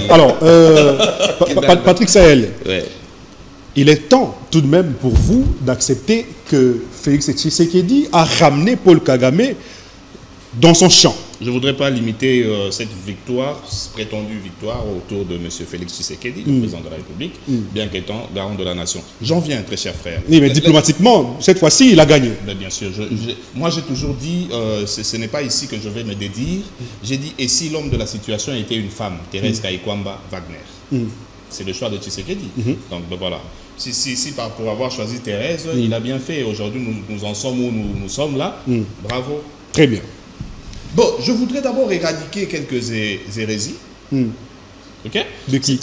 Alors, Patrick Sahel, ouais. Il est temps tout de même pour vous d'accepter que Félix Tshisekedi a ramené Paul Kagame dans son champ. Je ne voudrais pas limiter cette victoire, prétendue victoire, autour de M. Félix Tshisekedi, le président de la République, bien qu'étant garant de la nation. J'en viens, très cher frère. Oui, mais diplomatiquement, cette fois-ci, il a gagné. Ben, bien sûr. Moi, j'ai toujours dit, ce n'est pas ici que je vais me dédire. J'ai dit, et si l'homme de la situation était une femme, Thérèse Kaikwamba Wagner? C'est le choix de Tshisekedi. Donc, ben, voilà. Si pour avoir choisi Thérèse, il a bien fait. Aujourd'hui, nous en sommes où nous sommes là. Bravo. Très bien. Bon, je voudrais d'abord éradiquer quelques hérésies. Ok? De qui?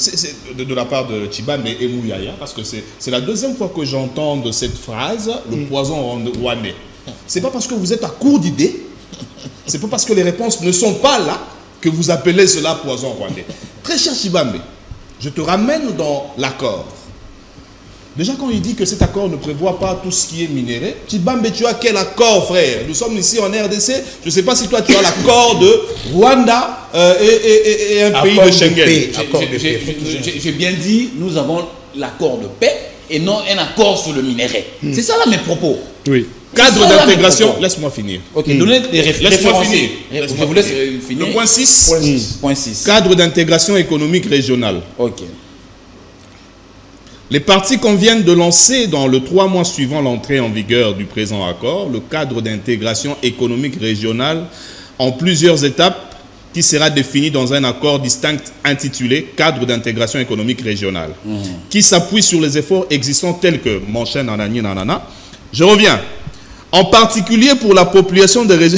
De la part de Tshibambe et Mouyaya, parce que c'est la deuxième fois que j'entends de cette phrase, le poison rwandais. C'est pas parce que vous êtes à court d'idées, c'est pas parce que les réponses ne sont pas là que vous appelez cela poison rwandais. Très cher Tshibambe, je te ramène dans l'accord. Déjà, quand il dit que cet accord ne prévoit pas tout ce qui est minéré, Tshibambe, tu as quel accord, frère? Nous sommes ici en RDC. Je ne sais pas si toi, tu as l'accord de Rwanda et un pays de Schengen. J'ai bien dit, nous avons l'accord de paix et non un accord sur le minerai. C'est ça là mes propos. Oui. Cadre d'intégration, laisse-moi finir. Ok, donnez des Laisse-moi finir. Je vous laisse finir. Le point 6. Point 6. Cadre d'intégration économique régionale. Ok. Les parties conviennent de lancer dans le 3 mois suivant l'entrée en vigueur du présent accord le cadre d'intégration économique régionale en plusieurs étapes qui sera défini dans un accord distinct intitulé Cadre d'intégration économique régionale, qui s'appuie sur les efforts existants tels que Manchen, nanani, nanana. Je reviens. En particulier pour la population des régions.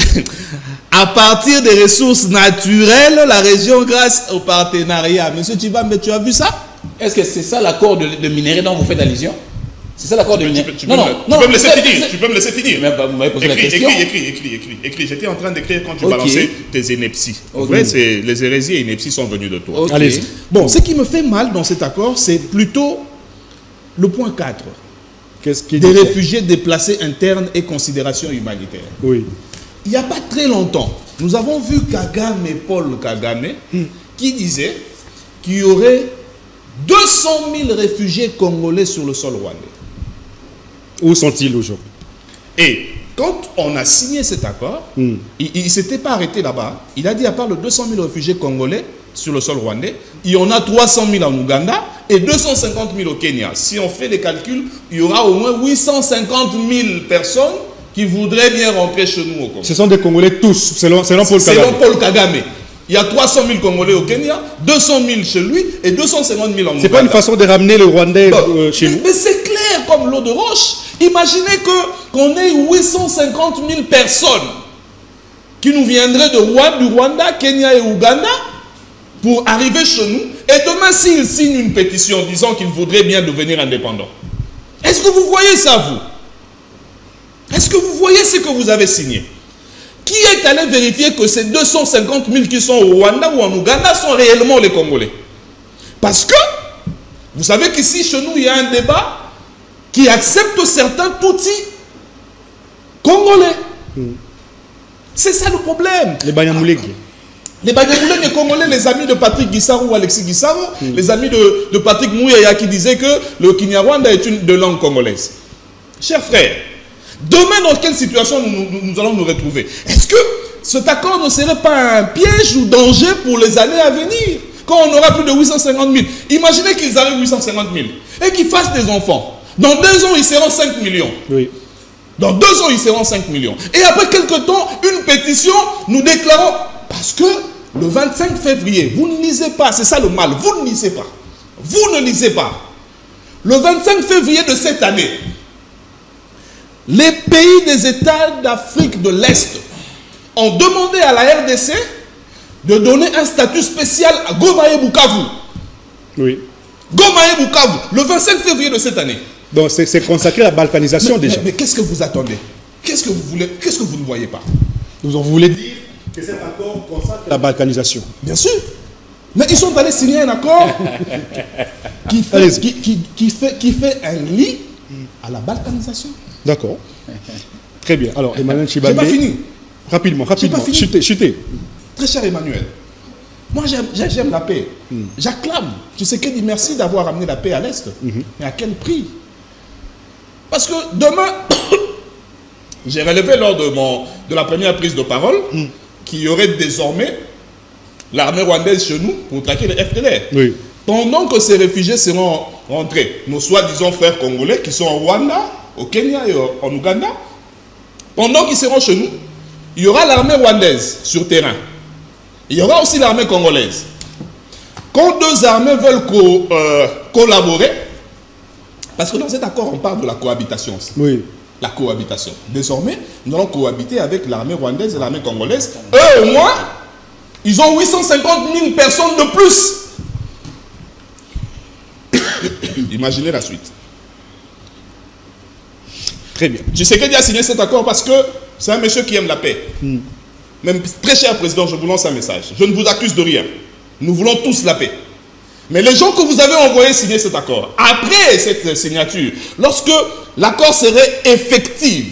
À partir des ressources naturelles, la région grâce au partenariat. Monsieur Tshibambe, tu as vu ça? Est-ce que c'est ça l'accord de minerai dont vous faites allusion? C'est ça l'accord de minerai? Tu peux me laisser finir. Tu peux me laisser finir. Vous m'avez posé la question. Écris. J'étais en train d'écrire quand tu balançais tes inepties. En vrai, les hérésies et inepties sont venues de toi. Allez-y. Bon, ce qui me fait mal dans cet accord, c'est plutôt le point 4. Qu'est-ce qui des réfugiés déplacés internes et considérations humanitaires. Oui. Il n'y a pas très longtemps, nous avons vu Kagame, Paul Kagame, qui disait qu'il y aurait 200 000 réfugiés congolais sur le sol rwandais. Où sont-ils aujourd'hui? Et quand on a signé cet accord, il ne s'était pas arrêté là-bas. Il a dit à part de 200 000 réfugiés congolais sur le sol rwandais, il y en a 300 000 en Ouganda et 250 000 au Kenya. Si on fait les calculs, il y aura au moins 850 000 personnes qui voudraient bien rentrer chez nous au Congo. Ce sont des Congolais tous, selon Paul Kagame. Selon Paul Kagame. Il y a 300 000 Congolais au Kenya, 200 000 chez lui et 250 000 en Ouganda. C'est pas une façon de ramener le Rwandais chez nous? Mais c'est clair comme l'eau de roche. Imaginez qu'on ait 850 000 personnes qui nous viendraient du Rwanda, Kenya et Ouganda pour arriver chez nous. Et demain, s'ils signent une pétition disant qu'ils voudraient bien devenir indépendants, est-ce que vous voyez ça, vous? Est-ce que vous voyez ce que vous avez signé? Qui est allé vérifier que ces 250 000 qui sont au Rwanda ou en Ouganda sont réellement les Congolais? Parce que, vous savez qu'ici, chez nous, il y a un débat qui accepte certains Tutsis congolais. C'est ça le problème. Les Banyamuleki. Les Banyamuleki, les Congolais, les amis de Patrick Guissaro ou Alexis Guissaro, les amis de Patrick Mouyaya qui disaient que le Kinyarwanda est une de langue congolaise. Chers frères, demain, dans quelle situation nous allons nous retrouver? Est-ce que cet accord ne serait pas un piège ou danger pour les années à venir? Quand on aura plus de 850 000. Imaginez qu'ils arrivent 850 000 et qu'ils fassent des enfants. Dans 2 ans, ils seront 5 millions. Oui. Dans 2 ans, ils seront 5 millions. Et après quelques temps, une pétition, nous déclarons... Parce que le 25 février, vous ne lisez pas, c'est ça le mal, vous ne lisez pas. Vous ne lisez pas. Le 25 février de cette année, les pays des États d'Afrique de l'Est ont demandé à la RDC de donner un statut spécial à Goma et Bukavu. Oui. Goma et Bukavu, le 25 février de cette année. Donc c'est consacré à la balkanisation déjà. Mais qu'est-ce que vous attendez? Qu'est-ce que vous voulez? Qu'est-ce que vous ne voyez pas? Vous voulez dire que cet accord consacre à la balkanisation? Bien sûr. Mais ils sont allés signer un accord qui fait un lit à la balkanisation. D'accord. Très bien. Alors, Emmanuel Tshibambe. Je n'ai pas fini. Rapidement. Chutez. Très cher Emmanuel, Moi, j'aime la paix. J'acclame. Tu sais qu'il dit merci d'avoir amené la paix à l'Est. Mais à quel prix? Parce que demain, j'ai relevé lors de la première prise de parole qu'il y aurait désormais l'armée rwandaise chez nous pour traquer les FDLR. Oui. Pendant que ces réfugiés seront rentrés, nos soi-disant frères congolais qui sont au Rwanda, au Kenya et en Ouganda, pendant qu'ils seront chez nous, il y aura l'armée rwandaise sur terrain. Il y aura aussi l'armée congolaise. Quand deux armées veulent collaborer, parce que dans cet accord, on parle de la cohabitation aussi. Oui. La cohabitation. Désormais, nous allons cohabiter avec l'armée rwandaise et l'armée congolaise. Eux, au moins, ils ont 850 000 personnes de plus. Imaginez la suite. Très bien. Tshisekedi a signé cet accord parce que c'est un monsieur qui aime la paix. Même très cher président, je vous lance un message. Je ne vous accuse de rien. Nous voulons tous la paix. Mais les gens que vous avez envoyés signer cet accord, après cette signature, lorsque l'accord serait effectif,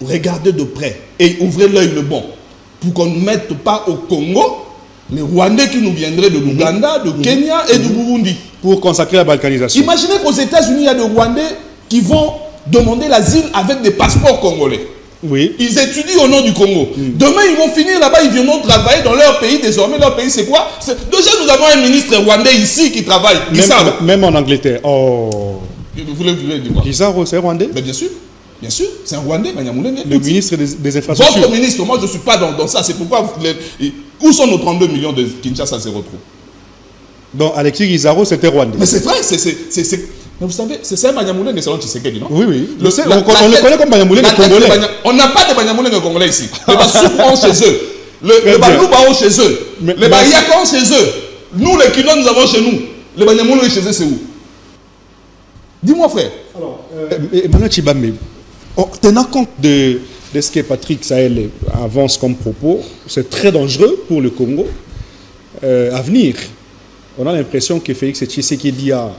regardez de près et ouvrez l'œil le bon pour qu'on ne mette pas au Congo les Rwandais qui nous viendraient de l'Ouganda, de Kenya et du Burundi. Pour consacrer la balkanisation. Imaginez qu'aux États-Unis, il y a des Rwandais qui vont demander l'asile avec des passeports congolais. Oui. Ils étudient au nom du Congo. Demain, ils vont finir là-bas, ils viendront travailler dans leur pays. Désormais, leur pays, c'est quoi? Déjà, nous avons un ministre rwandais ici qui travaille. Même en Angleterre. Oh. Vous voulez dire quoi? Guizaro, c'est rwandais? Mais bien sûr. Bien sûr, c'est un Rwandais, le ministre des Infrastructures. Votre ministre, moi je ne suis pas dans ça. C'est pourquoi où sont nos 32 millions de Kinshasa se retrouvent? Donc Alexis Guizaro, c'était rwandais. Mais c'est vrai, mais vous savez, c'est ça Banyamulenge selon Tshisekedi, non? Oui, oui. On le connaît comme Banyamulenge congolais. On n'a pas de Banyamulenge congolais ici. Les Bassoukons chez eux. Les Baloubaons chez eux. Les Bayakons chez eux. Nous, les Kinos, nous avons chez nous. Les Banyamulenge chez eux, c'est où? Dis-moi, frère. Alors, Emmanuel Tshibambe, tenant compte de ce que Patrick Sahel avance comme propos, c'est très dangereux pour le Congo. À venir, on a l'impression que Félix Tshisekedi a